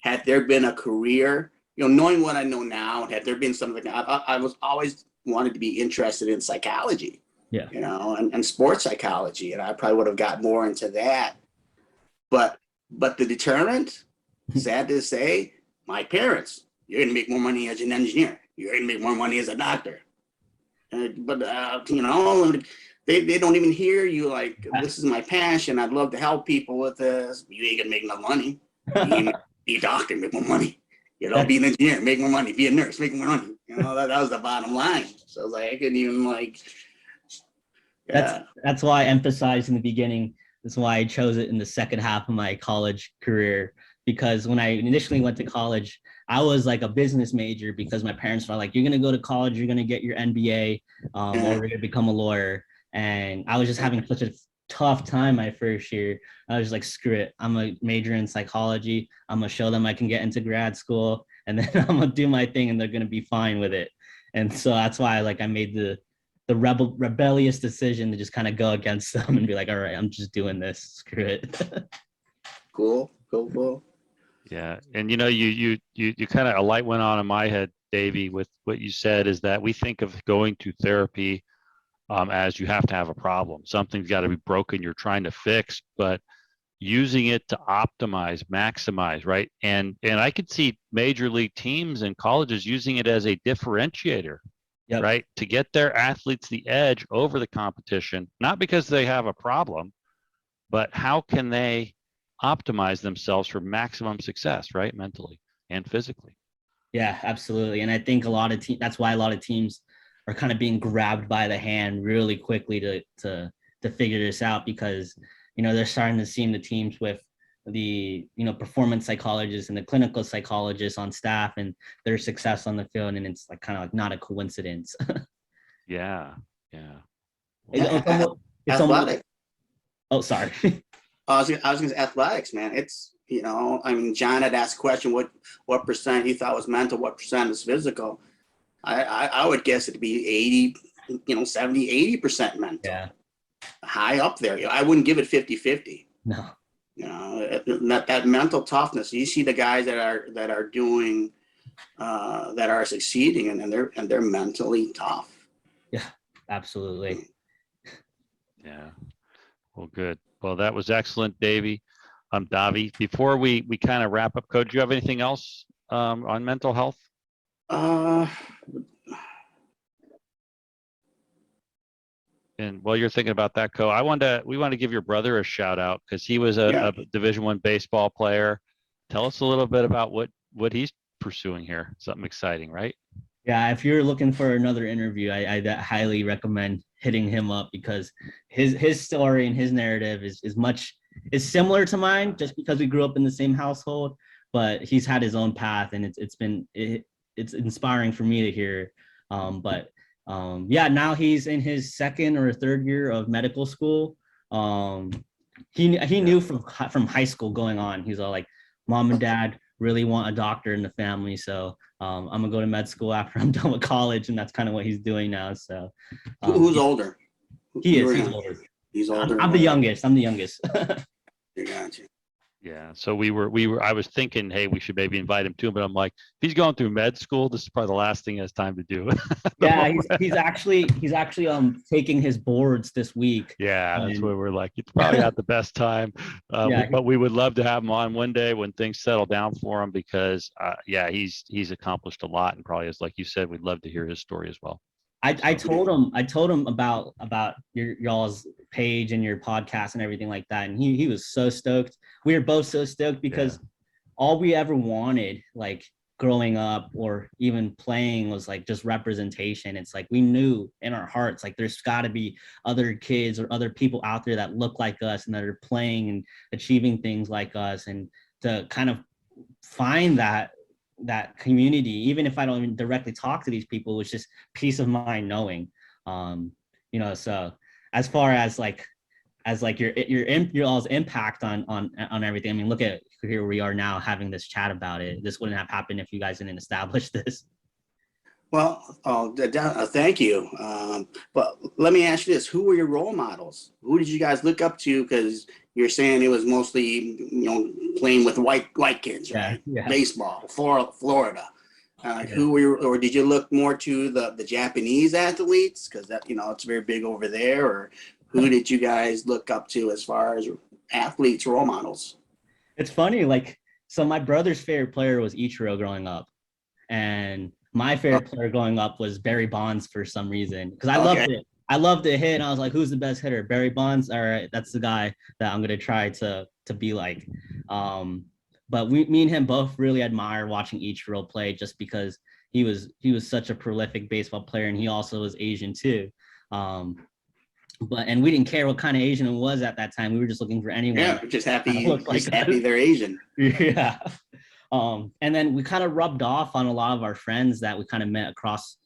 had there been a career, knowing what I know now, had there been something, I was always wanted to be interested in psychology, yeah, and sports psychology. And I probably would have got more into that. But the deterrent, sad to say, my parents, you're going to make more money as an engineer. You're going to make more money as a doctor. But they don't even hear you like, this is my passion. I'd love to help people with this. You ain't gonna make no money. Be a doctor, make more money. Be an engineer, make more money. Be a nurse, make more money. That was the bottom line. So I was like, I couldn't even like. Yeah. That's why I emphasized in the beginning. That's why I chose it in the second half of my college career, because when I initially went to college, I was like a business major because my parents were like, you're going to go to college, you're going to get your MBA, or you're going to become a lawyer. And I was just having such a tough time my first year. I was like, screw it. I'm a major in psychology. I'm going to show them I can get into grad school, and then I'm going to do my thing and they're going to be fine with it. And so that's why I made the rebellious decision to just kind of go against them and be like, all right, I'm just doing this. Screw it. Cool. Yeah. And you kind of, a light went on in my head, Davey, with what you said, is that we think of going to therapy as you have to have a problem. Something's got to be broken, you're trying to fix, but using it to optimize, maximize, right? And I could see major league teams and colleges using it as a differentiator. Yep. Right? To get their athletes the edge over the competition, not because they have a problem, but how can they optimize themselves for maximum success, right? Mentally and physically. Yeah, absolutely. And I think that's why a lot of teams are kind of being grabbed by the hand really quickly to figure this out, because, they're starting to see the teams with the performance psychologists and the clinical psychologists on staff and their success on the field, and it's like kind of like not a coincidence. Yeah. It's athletic. Oh, sorry. I was gonna say athletics, man. It's John had asked a question, what percent he thought was mental, what percent is physical. I would guess it to be 80, 70, 80% mental. Yeah. High up there. I wouldn't give it 50-50. No. That mental toughness. You see the guys that are doing that are succeeding, and they're mentally tough. Yeah, absolutely. Yeah. Well, good. Well, that was excellent, Davey. Davy, before we kind of wrap up, Ko, do you have anything else on mental health? And while you're thinking about that, Ko, we want to give your brother a shout out, because he was a Division I baseball player. Tell us a little bit about what he's pursuing here. Something exciting, right? Yeah, if you're looking for another interview, I highly recommend hitting him up, because his story and his narrative is similar to mine, just because we grew up in the same household, but he's had his own path, and it's inspiring for me to hear. Now he's in his second or third year of medical school. He knew from high school going on, he's all like, mom and dad really want a doctor in the family, so I'm gonna go to med school after I'm done with college, and that's kind of what he's doing now. So who's older? He's older. He's older. I'm the youngest. Gotcha. Yeah. So I was thinking, hey, we should maybe invite him too, but I'm like, if he's going through med school, this is probably the last thing he has time to do. Yeah, he's actually taking his boards this week. Yeah, that's where we're like, it's probably not the best time. But we would love to have him on one day when things settle down for him, because he's accomplished a lot, and probably, as like you said, we'd love to hear his story as well. I told him about y'all's page and your podcast and everything like that, and he was so stoked. We were both so stoked because all we ever wanted, like growing up or even playing, was like just representation. It's like we knew in our hearts, like there's got to be other kids or other people out there that look like us and that are playing and achieving things like us, and to kind of find that community, even if I don't even directly talk to these people, was just peace of mind knowing. So as far as your all's impact on everything, I mean, look at here we are now having this chat about it. This wouldn't have happened if you guys didn't establish this. Well, thank you. But let me ask you this: who were your role models? Who did you guys look up to? Because you're saying it was mostly, playing with white kids, right? Yeah. Baseball, Florida. Who were you, or did you look more to the Japanese athletes? Because that, it's very big over there. Or who did you guys look up to as far as athletes, role models? It's funny, so my brother's favorite player was Ichiro growing up, and my favorite player growing up was Barry Bonds for some reason, because I loved it. I loved to hit, and I was like, who's the best hitter? Barry Bonds. All right, that's the guy that I'm gonna try to be like. But me and him both really admire watching Ichiro play, just because he was such a prolific baseball player, and he also was Asian too. And we didn't care what kind of Asian it was at that time. We were just looking for anyone. Yeah, we're just happy they're Asian. Yeah. And then we kind of rubbed off on a lot of our friends that we kind of met across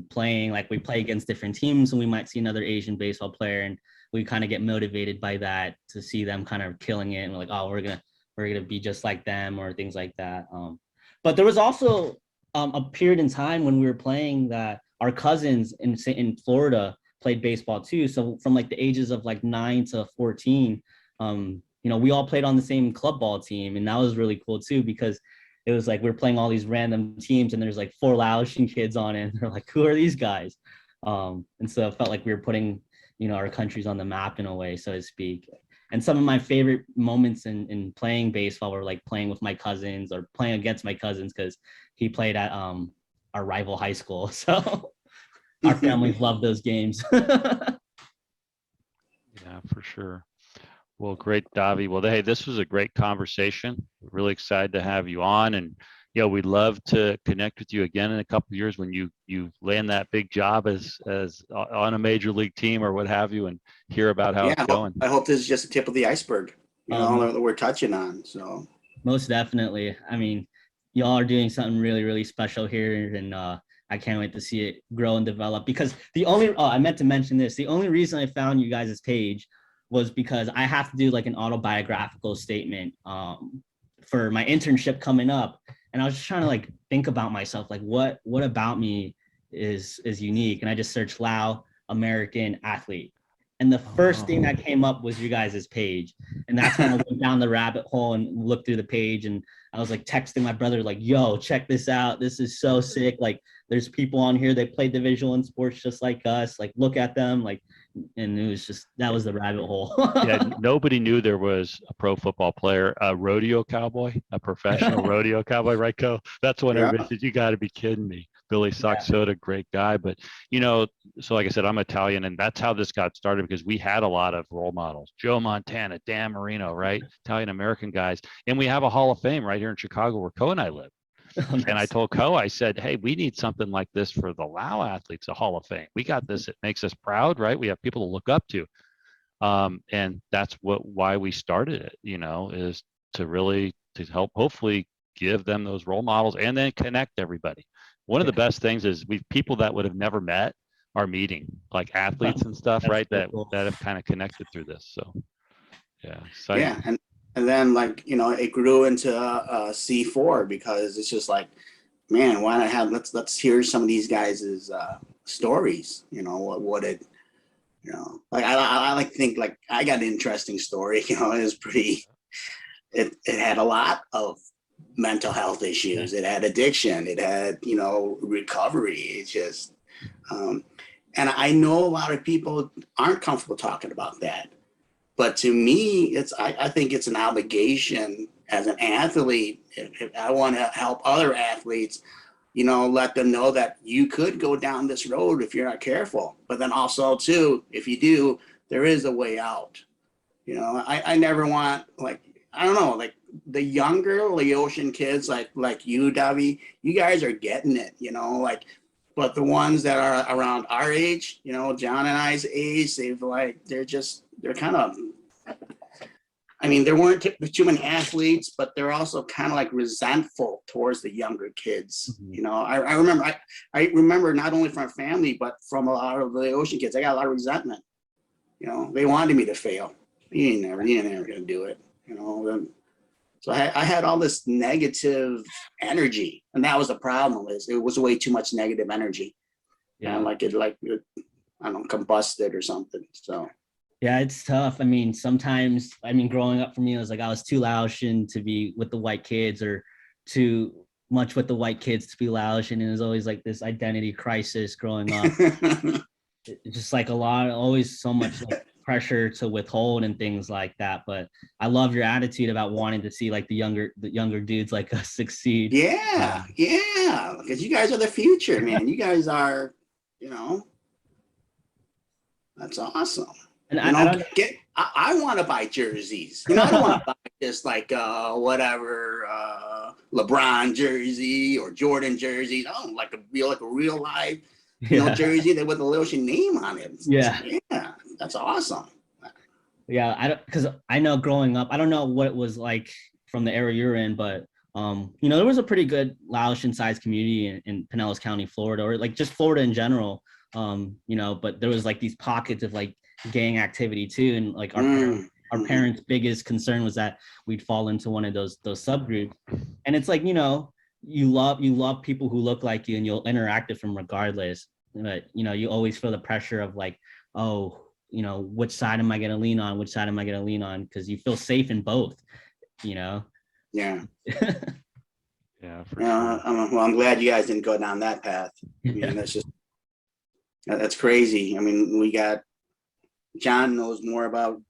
playing. Like, we play against different teams, and we might see another Asian baseball player, and we kind of get motivated by that, to see them kind of killing it, and we're like, oh, we're gonna be just like them, or things like that. But there was also a period in time when we were playing that our cousins in Florida played baseball too. So from like the ages of like 9 to 14, we all played on the same club ball team, and that was really cool too, because it was like we were playing all these random teams, and there's like 4 Laotian kids on it, and they're like, who are these guys? And so it felt like we were putting, our countries on the map in a way, so to speak. And some of my favorite moments in playing baseball were like playing with my cousins or playing against my cousins, because he played at our rival high school. So our families love those games. Yeah, for sure. Well, great, Davy. Well, hey, this was a great conversation. We're really excited to have you on, and we'd love to connect with you again in a couple of years when you land that big job as on a major league team or what have you, and hear about how it's going. I hope this is just the tip of the iceberg, that we're touching on. So most definitely. I mean, y'all are doing something really, really special here, and I can't wait to see it grow and develop, because I meant to mention this. The only reason I found you guys' page was because I have to do like an autobiographical statement for my internship coming up. And I was just trying to like think about myself, like what about me is unique. And I just searched Lao American athlete. And the first thing that came up was you guys' page. And that's when I went down the rabbit hole and looked through the page, and I was like texting my brother, like, yo, check this out. This is so sick. Like, there's people on here, they play Division I sports just like us. Like, look at them. Like, and it was just, that was the rabbit hole. Yeah, nobody knew there was a pro football player, a rodeo cowboy, a professional rodeo cowboy, right, Ko? That's when everybody said, you got to be kidding me. Billy Soxoda, great guy. But, so like I said, I'm Italian, and that's how this got started, because we had a lot of role models. Joe Montana, Dan Marino, right? Italian American guys. And we have a Hall of Fame right here in Chicago where Ko and I live. Nice. And I told Ko, I said, hey, we need something like this for the Lao athletes, a Hall of Fame. We got this. It makes us proud, right? We have people to look up to. And that's why we started it, is to help hopefully give them those role models and then connect everybody. One of the best things is people that would have never met are meeting, like athletes and stuff, right? That have kind of connected through this. So, yeah. Exciting. Yeah. And then it grew into C4, because it's just like, man, why not let's hear some of these guys' stories, what it, like I like to think like I got an interesting story, it was pretty, it had a lot of mental health issues. It had addiction. It had, recovery. It's just, and I know a lot of people aren't comfortable talking about that. But to me, I think it's an obligation as an athlete. If I want to help other athletes, let them know that you could go down this road if you're not careful. But then also too, if you do, there is a way out. I never want, I don't know, the younger Laotian kids like you, Davy, you guys are getting it, but the ones that are around our age, John and I's age, they're kind of, there weren't too many athletes, but they're also kind of resentful towards the younger kids. Mm-hmm. I remember not only from family, but from a lot of the Laotian kids, I got a lot of resentment. They wanted me to fail. You ain't never gonna do it. So I had all this negative energy, and that was the problem. It was way too much negative energy. Yeah, and I don't know, combusted or something. So yeah, it's tough. Sometimes, growing up for me, it was I was too Laotian to be with the white kids, or too much with the white kids to be Laotian, and it was always this identity crisis growing up. It's just always so much pressure to withhold and things like that. But I love your attitude about wanting to see the younger dudes like us succeed. Yeah, because you guys are the future, man. You guys are, that's awesome. And I want to buy jerseys. I don't want to buy just whatever LeBron jersey or Jordan jersey. I don't like a real life jersey that with a Laotian name on it. Yeah, that's awesome. Yeah, because I know growing up, I don't know what it was like from the era you're in, but there was a pretty good Laotian sized community in Pinellas County, Florida, or just Florida in general. But there was these pockets of gang activity too, and our parents' biggest concern was that we'd fall into one of those subgroups. And it's you love people who look like you, and you'll interact with them regardless. But you always feel the pressure of which side am I going to lean on? Which side am I going to lean on? Because you feel safe in both. Yeah. Yeah. Sure. I'm glad you guys didn't go down that path. That's crazy. We got John knows more about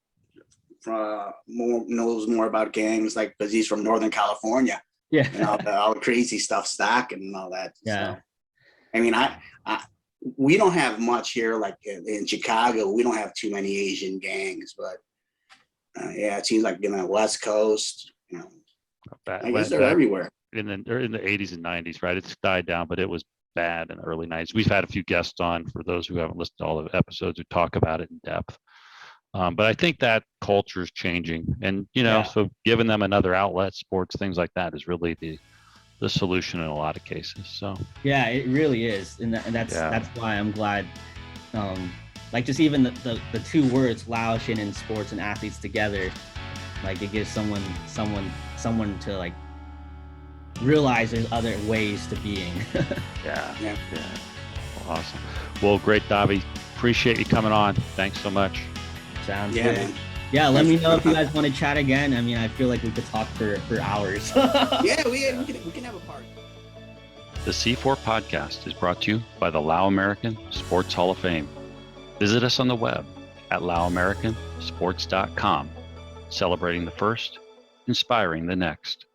gangs, because he's from Northern California. Yeah. All the crazy stuff, stacking and all that. Yeah. So, we don't have much here, in Chicago. We don't have too many Asian gangs, but it seems like the West Coast. I guess they're everywhere. In the 80s and 90s, right? It's died down, but it was bad in the early 90s. We've had a few guests on, for those who haven't listened to all the episodes, who talk about it in depth. But I think that culture is changing, and so giving them another outlet, sports, things like that, is really the solution in a lot of cases. So yeah, it really is, and that's why I'm glad. Just even the two words Laotian and sports and athletes together, it gives someone to realize there's other ways to being. Yeah. Well, awesome. Well, great, Davy. Appreciate you coming on. Thanks so much. Sounds good. Yeah, let me know if you guys want to chat again. I feel like we could talk for hours. Yeah, we can have a party. The C4 podcast is brought to you by the Lao American Sports Hall of Fame. Visit us on the web at laoamericansports.com, celebrating the first, inspiring the next.